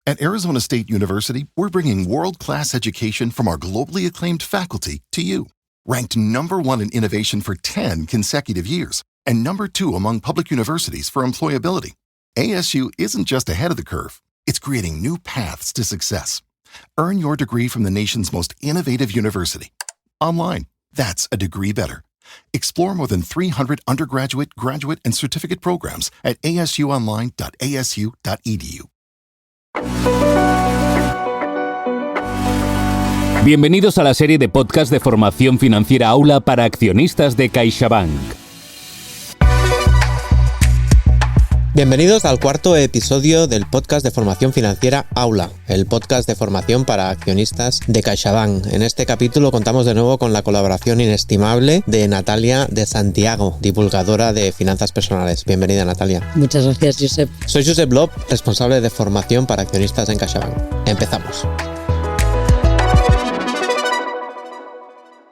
At Arizona State University, we're bringing world-class education from our globally acclaimed faculty to you. Ranked #1 in innovation for 10 consecutive years and #2 among public universities for employability, ASU isn't just ahead of the curve, it's creating new paths to success. Earn your degree from the nation's most innovative university. Online, that's a degree better. Explore more than 300 undergraduate, graduate, and certificate programs at asuonline.asu.edu. Bienvenidos a la serie de podcast de formación financiera Aula para accionistas de CaixaBank. Bienvenidos al cuarto episodio del podcast de formación financiera Aula, el podcast de formación para accionistas de CaixaBank. En este capítulo contamos de nuevo con la colaboración inestimable de Natalia de Santiago, divulgadora de finanzas personales. Bienvenida, Natalia. Muchas gracias, Josep. Soy Josep Lob, responsable de formación para accionistas en CaixaBank. Empezamos.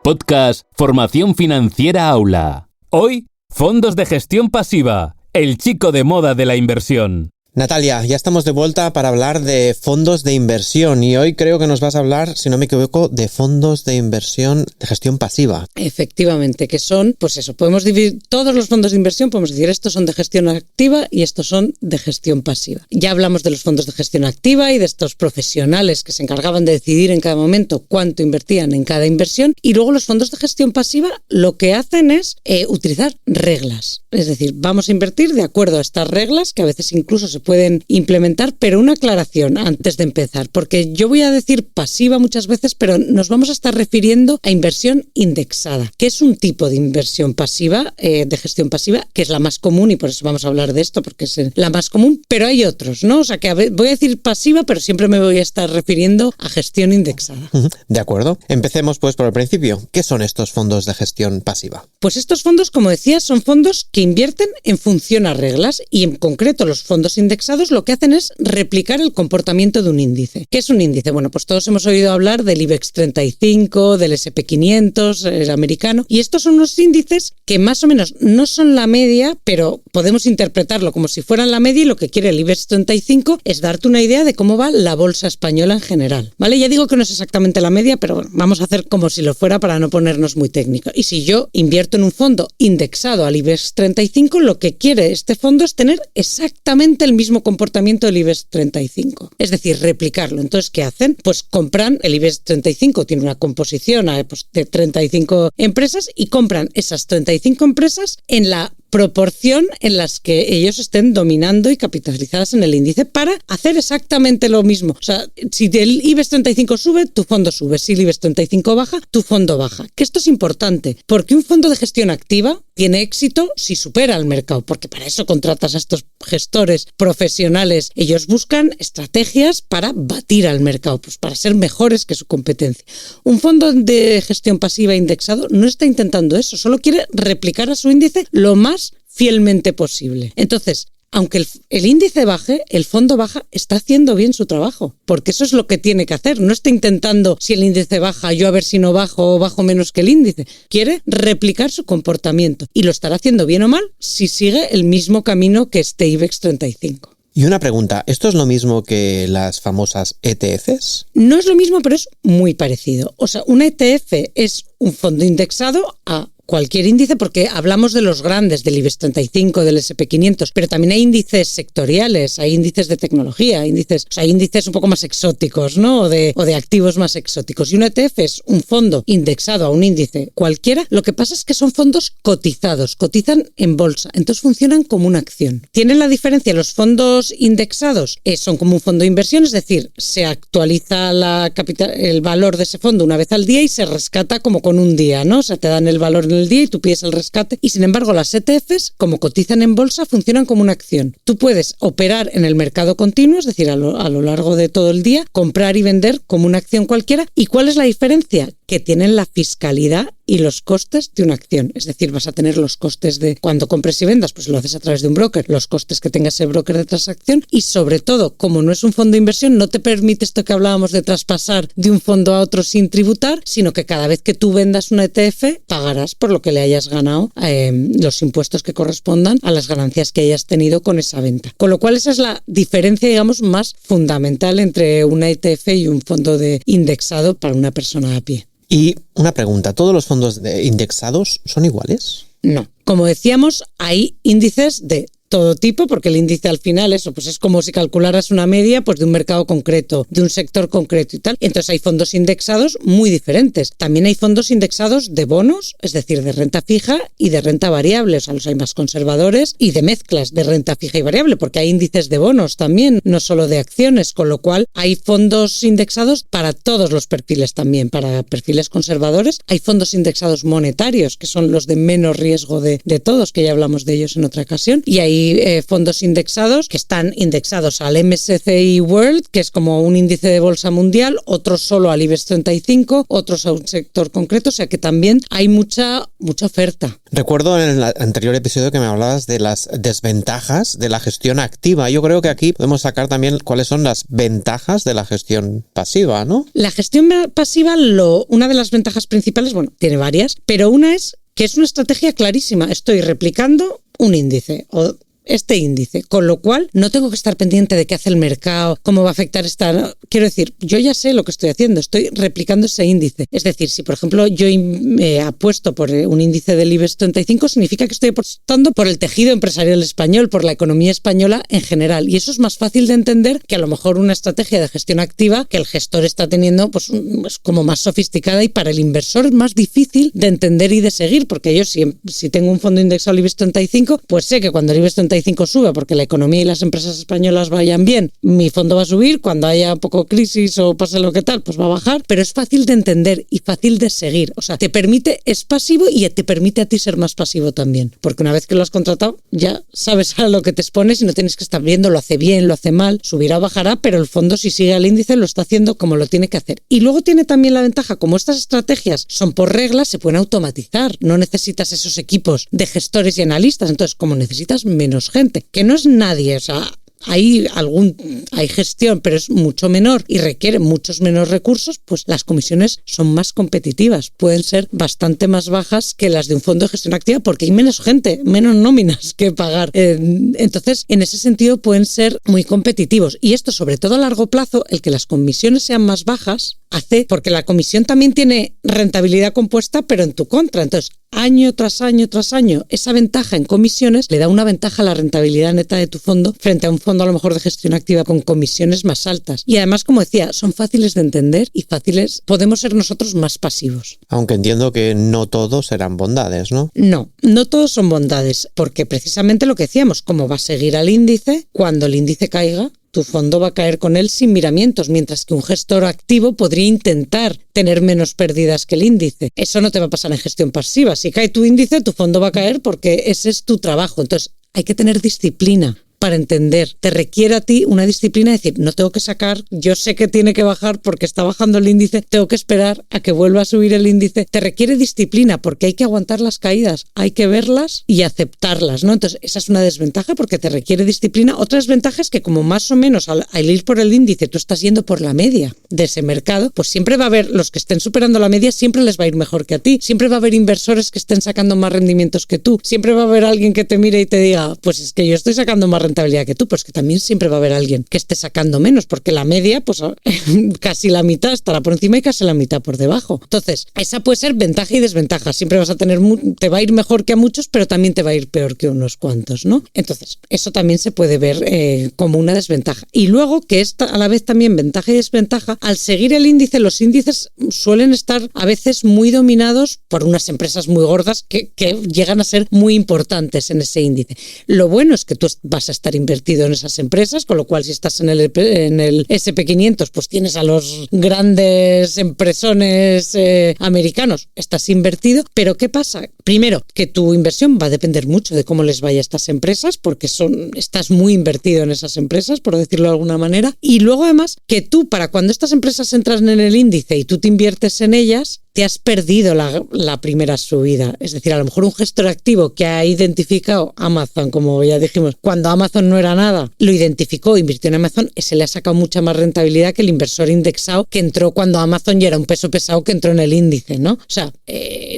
Podcast Formación Financiera Aula. Hoy, fondos de gestión pasiva. El chico de moda de la inversión. Natalia, ya estamos de vuelta para hablar de fondos de inversión y hoy creo que nos vas a hablar, si no me equivoco, de fondos de inversión de gestión pasiva. Efectivamente, que son, pues eso, podemos dividir todos los fondos de inversión, podemos decir estos son de gestión activa y estos son de gestión pasiva. Ya hablamos de los fondos de gestión activa y de estos profesionales que se encargaban de decidir en cada momento cuánto invertían en cada inversión, y luego los fondos de gestión pasiva lo que hacen es utilizar reglas. Es decir, vamos a invertir de acuerdo a estas reglas que a veces incluso se pueden implementar, pero una aclaración antes de empezar, porque yo voy a decir pasiva muchas veces, pero nos vamos a estar refiriendo a inversión indexada, que es un tipo de inversión pasiva, de gestión pasiva, que es la más común y por eso vamos a hablar de esto, porque es la más común, pero hay otros, ¿no? O sea que voy a decir pasiva, pero siempre me voy a estar refiriendo a gestión indexada. De acuerdo. Empecemos pues por el principio. ¿Qué son estos fondos de gestión pasiva? Pues estos fondos, como decía, son fondos que invierten en función a reglas y en concreto los fondos indexados lo que hacen es replicar el comportamiento de un índice. ¿Qué es un índice? Bueno, pues todos hemos oído hablar del IBEX 35, del S&P 500, el americano, y estos son unos índices que más o menos no son la media, pero podemos interpretarlo como si fueran la media, y lo que quiere el IBEX 35 es darte una idea de cómo va la bolsa española en general, ¿vale? Ya digo que no es exactamente la media, pero bueno, vamos a hacer como si lo fuera para no ponernos muy técnicos. Y si yo invierto en un fondo indexado al IBEX 35, lo que quiere este fondo es tener exactamente el mismo comportamiento del IBEX 35, es decir, replicarlo. Entonces, ¿qué hacen? Pues compran el IBEX 35, tiene una composición de 35 empresas y compran esas 35 empresas en la proporción en las que ellos estén dominando y capitalizadas en el índice para hacer exactamente lo mismo. O sea, si el IBEX 35 sube, tu fondo sube. Si el IBEX 35 baja, tu fondo baja. Que esto es importante, porque un fondo de gestión activa tiene éxito si supera al mercado, porque para eso contratas a estos gestores profesionales. Ellos buscan estrategias para batir al mercado, pues para ser mejores que su competencia. Un fondo de gestión pasiva indexado no está intentando eso, solo quiere replicar a su índice lo más fielmente posible. Entonces, aunque el índice baje, el fondo baja, está haciendo bien su trabajo, porque eso es lo que tiene que hacer. No está intentando, si el índice baja, yo a ver si no bajo o bajo menos que el índice. Quiere replicar su comportamiento y lo estará haciendo bien o mal si sigue el mismo camino que este IBEX 35. Y una pregunta, ¿esto es lo mismo que las famosas ETFs? No es lo mismo, pero es muy parecido. O sea, un ETF es un fondo indexado a cualquier índice, porque hablamos de los grandes, del IBEX 35, del S&P 500, pero también hay índices sectoriales, hay índices de tecnología, hay índices un poco más exóticos, ¿no? O de activos más exóticos. Y un ETF es un fondo indexado a un índice cualquiera. Lo que pasa es que son fondos cotizados, cotizan en bolsa, entonces funcionan como una acción. Tienen la diferencia, los fondos indexados son como un fondo de inversión, es decir, se actualiza el valor de ese fondo una vez al día y se rescata como con un día, ¿no? O sea, te dan el valor en el día y tú pides el rescate. Y sin embargo, las ETFs, como cotizan en bolsa, funcionan como una acción. Tú puedes operar en el mercado continuo, es decir, a lo largo de todo el día, comprar y vender como una acción cualquiera. ¿Y cuál es la diferencia? Que tienen la fiscalidad y los costes de una acción. Es decir, vas a tener los costes de cuando compres y vendas, pues lo haces a través de un broker, los costes que tenga ese broker de transacción y sobre todo, como no es un fondo de inversión, no te permite esto que hablábamos de traspasar de un fondo a otro sin tributar, sino que cada vez que tú vendas una ETF, pagarás por lo que le hayas ganado los impuestos que correspondan a las ganancias que hayas tenido con esa venta. Con lo cual esa es la diferencia, digamos, más fundamental entre una ETF y un fondo de indexado para una persona a pie. Y una pregunta, ¿todos los fondos indexados son iguales? No. Como decíamos, hay índices de todo tipo, porque el índice al final eso pues es como si calcularas una media pues de un mercado concreto, de un sector concreto y tal. Entonces hay fondos indexados muy diferentes. También hay fondos indexados de bonos, es decir, de renta fija y de renta variable. O sea, los hay más conservadores y de mezclas de renta fija y variable, porque hay índices de bonos también, no solo de acciones, con lo cual hay fondos indexados para todos los perfiles también, para perfiles conservadores. Hay fondos indexados monetarios, que son los de menos riesgo de todos, que ya hablamos de ellos en otra ocasión, y hay fondos indexados que están indexados al MSCI World, que es como un índice de bolsa mundial, otros solo al IBEX 35, otros a un sector concreto, o sea que también hay mucha oferta. Recuerdo en el anterior episodio que me hablabas de las desventajas de la gestión activa. Yo creo que aquí podemos sacar también cuáles son las ventajas de la gestión pasiva, ¿no? La gestión pasiva, una de las ventajas principales, bueno, tiene varias, pero una es que es una estrategia clarísima. Estoy replicando un índice o este índice, con lo cual no tengo que estar pendiente de qué hace el mercado, cómo va a afectar esta... Quiero decir, yo ya sé lo que estoy haciendo, estoy replicando ese índice. Es decir, si por ejemplo yo apuesto por un índice del IBEX 35, significa que estoy apostando por el tejido empresarial español, por la economía española en general. Y eso es más fácil de entender que a lo mejor una estrategia de gestión activa que el gestor está teniendo, pues es como más sofisticada y para el inversor es más difícil de entender y de seguir, porque yo si tengo un fondo indexado al IBEX 35, pues sé que cuando el IBEX 35 sube porque la economía y las empresas españolas vayan bien, mi fondo va a subir, cuando haya un poco crisis o pase lo que tal, pues va a bajar, pero es fácil de entender y fácil de seguir, o sea, es pasivo y te permite a ti ser más pasivo también, porque una vez que lo has contratado ya sabes a lo que te expones y no tienes que estar viendo, lo hace bien, lo hace mal, subirá o bajará, pero el fondo si sigue al índice lo está haciendo como lo tiene que hacer. Y luego tiene también la ventaja, como estas estrategias son por reglas, se pueden automatizar, no necesitas esos equipos de gestores y analistas, entonces como necesitas menos gente, que no es nadie, o sea, hay gestión, pero es mucho menor y requiere muchos menos recursos, pues las comisiones son más competitivas, pueden ser bastante más bajas que las de un fondo de gestión activa porque hay menos gente, menos nóminas que pagar. Entonces, en ese sentido pueden ser muy competitivos y esto, sobre todo a largo plazo, el que las comisiones sean más bajas porque la comisión también tiene rentabilidad compuesta, pero en tu contra. Entonces, año tras año tras año, esa ventaja en comisiones le da una ventaja a la rentabilidad neta de tu fondo frente a un fondo a lo mejor de gestión activa con comisiones más altas. Y además, como decía, son fáciles de entender y podemos ser nosotros más pasivos. Aunque entiendo que no todos serán bondades, ¿no? No todos son bondades, porque precisamente lo que decíamos, como va a seguir al índice, cuando el índice caiga, tu fondo va a caer con él sin miramientos, mientras que un gestor activo podría intentar tener menos pérdidas que el índice. Eso no te va a pasar en gestión pasiva. Si cae tu índice, tu fondo va a caer porque ese es tu trabajo. Entonces, hay que tener disciplina para entender. Te requiere a ti una disciplina de decir, no tengo que sacar, yo sé que tiene que bajar porque está bajando el índice, tengo que esperar a que vuelva a subir el índice. Te requiere disciplina porque hay que aguantar las caídas, hay que verlas y aceptarlas, ¿no? Entonces, esa es una desventaja porque te requiere disciplina. Otra desventaja es que como más o menos al ir por el índice tú estás yendo por la media de ese mercado, pues siempre va a haber los que estén superando la media, siempre les va a ir mejor que a ti, siempre va a haber inversores que estén sacando más rendimientos que tú, siempre va a haber alguien que te mire y te diga, pues es que yo estoy sacando más rentabilidad que tú, pues que también siempre va a haber alguien que esté sacando menos, porque la media, pues casi la mitad estará por encima y casi la mitad por debajo. Entonces, esa puede ser ventaja y desventaja. Siempre vas a tener, te va a ir mejor que a muchos, pero también te va a ir peor que unos cuantos, ¿no? Entonces, eso también se puede ver como una desventaja. Y luego, que es a la vez también ventaja y desventaja, al seguir el índice, los índices suelen estar a veces muy dominados por unas empresas muy gordas que llegan a ser muy importantes en ese índice. Lo bueno es que tú vas a estar invertido en esas empresas, con lo cual si estás en el SP500 pues tienes a los grandes empresones americanos, estás invertido, pero ¿qué pasa? Primero, que tu inversión va a depender mucho de cómo les vaya a estas empresas, porque estás muy invertido en esas empresas, por decirlo de alguna manera, y luego además que tú, para cuando estas empresas entran en el índice y tú te inviertes en ellas, te has perdido la primera subida. Es decir, a lo mejor un gestor activo que ha identificado Amazon, como ya dijimos, cuando Amazon no era nada, lo identificó, invirtió en Amazon, ese le ha sacado mucha más rentabilidad que el inversor indexado que entró cuando Amazon ya era un peso pesado que entró en el índice, ¿no? O sea,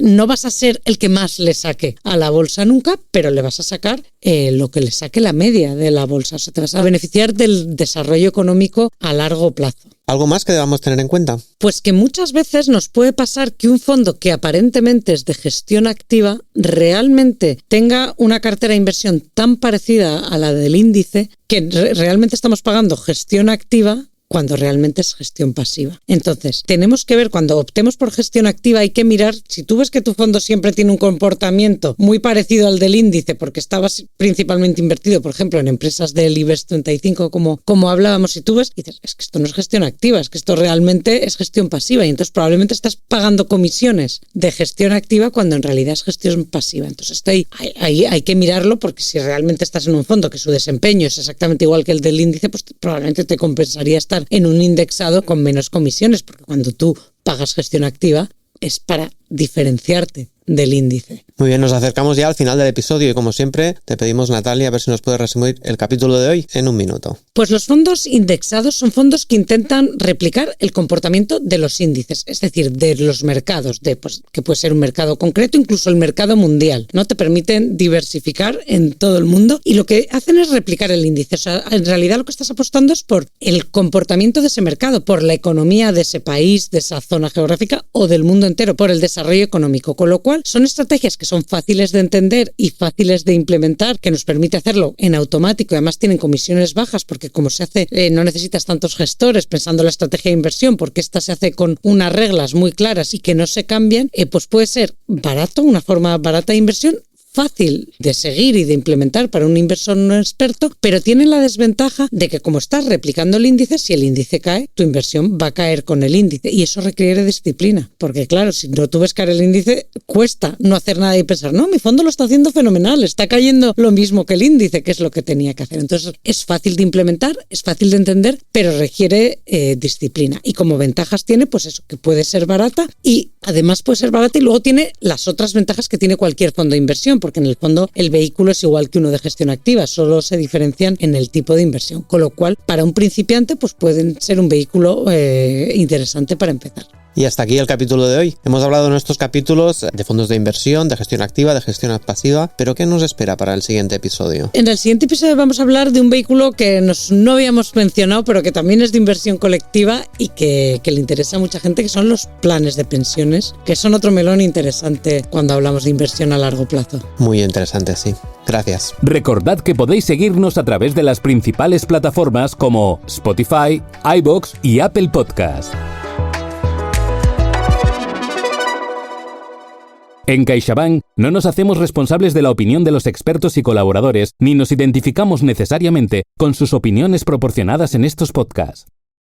no vas a ser el que más le saque a la bolsa nunca, pero le vas a sacar lo que le saque la media de la bolsa. O sea, te vas a beneficiar del desarrollo económico a largo plazo. ¿Algo más que debamos tener en cuenta? Pues que muchas veces nos puede pasar que un fondo que aparentemente es de gestión activa realmente tenga una cartera de inversión tan parecida a la del índice que realmente estamos pagando gestión activa cuando realmente es gestión pasiva. Entonces, tenemos que ver, cuando optemos por gestión activa, hay que mirar, si tú ves que tu fondo siempre tiene un comportamiento muy parecido al del índice, porque estabas principalmente invertido, por ejemplo, en empresas del IBEX 35, como hablábamos, si tú ves, y dices, es que esto no es gestión activa, es que esto realmente es gestión pasiva, y entonces probablemente estás pagando comisiones de gestión activa cuando en realidad es gestión pasiva. Entonces, hay que mirarlo, porque si realmente estás en un fondo que su desempeño es exactamente igual que el del índice, pues probablemente te compensaría estar en un indexado con menos comisiones, porque cuando tú pagas gestión activa es para diferenciarte del índice. Muy bien, nos acercamos ya al final del episodio y como siempre te pedimos, Natalia, a ver si nos puedes resumir el capítulo de hoy en un minuto. Pues los fondos indexados son fondos que intentan replicar el comportamiento de los índices, es decir, de los mercados, que puede ser un mercado concreto, incluso el mercado mundial, ¿no? Te permiten diversificar en todo el mundo y lo que hacen es replicar el índice. O sea, en realidad lo que estás apostando es por el comportamiento de ese mercado, por la economía de ese país, de esa zona geográfica o del mundo entero, por el desarrollo económico, con lo cual son estrategias que son fáciles de entender y fáciles de implementar, que nos permite hacerlo en automático y además tienen comisiones bajas porque como se hace, no necesitas tantos gestores pensando en la estrategia de inversión porque esta se hace con unas reglas muy claras y que no se cambian, pues puede ser barato, una forma barata de inversión, fácil de seguir y de implementar para un inversor no experto, pero tiene la desventaja de que como estás replicando el índice, si el índice cae, tu inversión va a caer con el índice y eso requiere disciplina, porque claro, si no tú ves caer el índice, cuesta no hacer nada y pensar, no, mi fondo lo está haciendo fenomenal, está cayendo lo mismo que el índice, que es lo que tenía que hacer. Entonces es fácil de implementar, es fácil de entender, pero requiere disciplina y como ventajas tiene pues eso, que puede ser barata y además puede ser barata y luego tiene las otras ventajas que tiene cualquier fondo de inversión, porque en el fondo el vehículo es igual que uno de gestión activa, solo se diferencian en el tipo de inversión, con lo cual para un principiante pues pueden ser un vehículo interesante para empezar. Y hasta aquí el capítulo de hoy. Hemos hablado en estos capítulos de fondos de inversión, de gestión activa, de gestión pasiva, pero ¿qué nos espera para el siguiente episodio? En el siguiente episodio vamos a hablar de un vehículo que no habíamos mencionado, pero que también es de inversión colectiva y que le interesa a mucha gente, que son los planes de pensiones, que son otro melón interesante cuando hablamos de inversión a largo plazo. Muy interesante, sí. Gracias. Recordad que podéis seguirnos a través de las principales plataformas como Spotify, iVoox y Apple Podcast. En CaixaBank no nos hacemos responsables de la opinión de los expertos y colaboradores, ni nos identificamos necesariamente con sus opiniones proporcionadas en estos podcasts.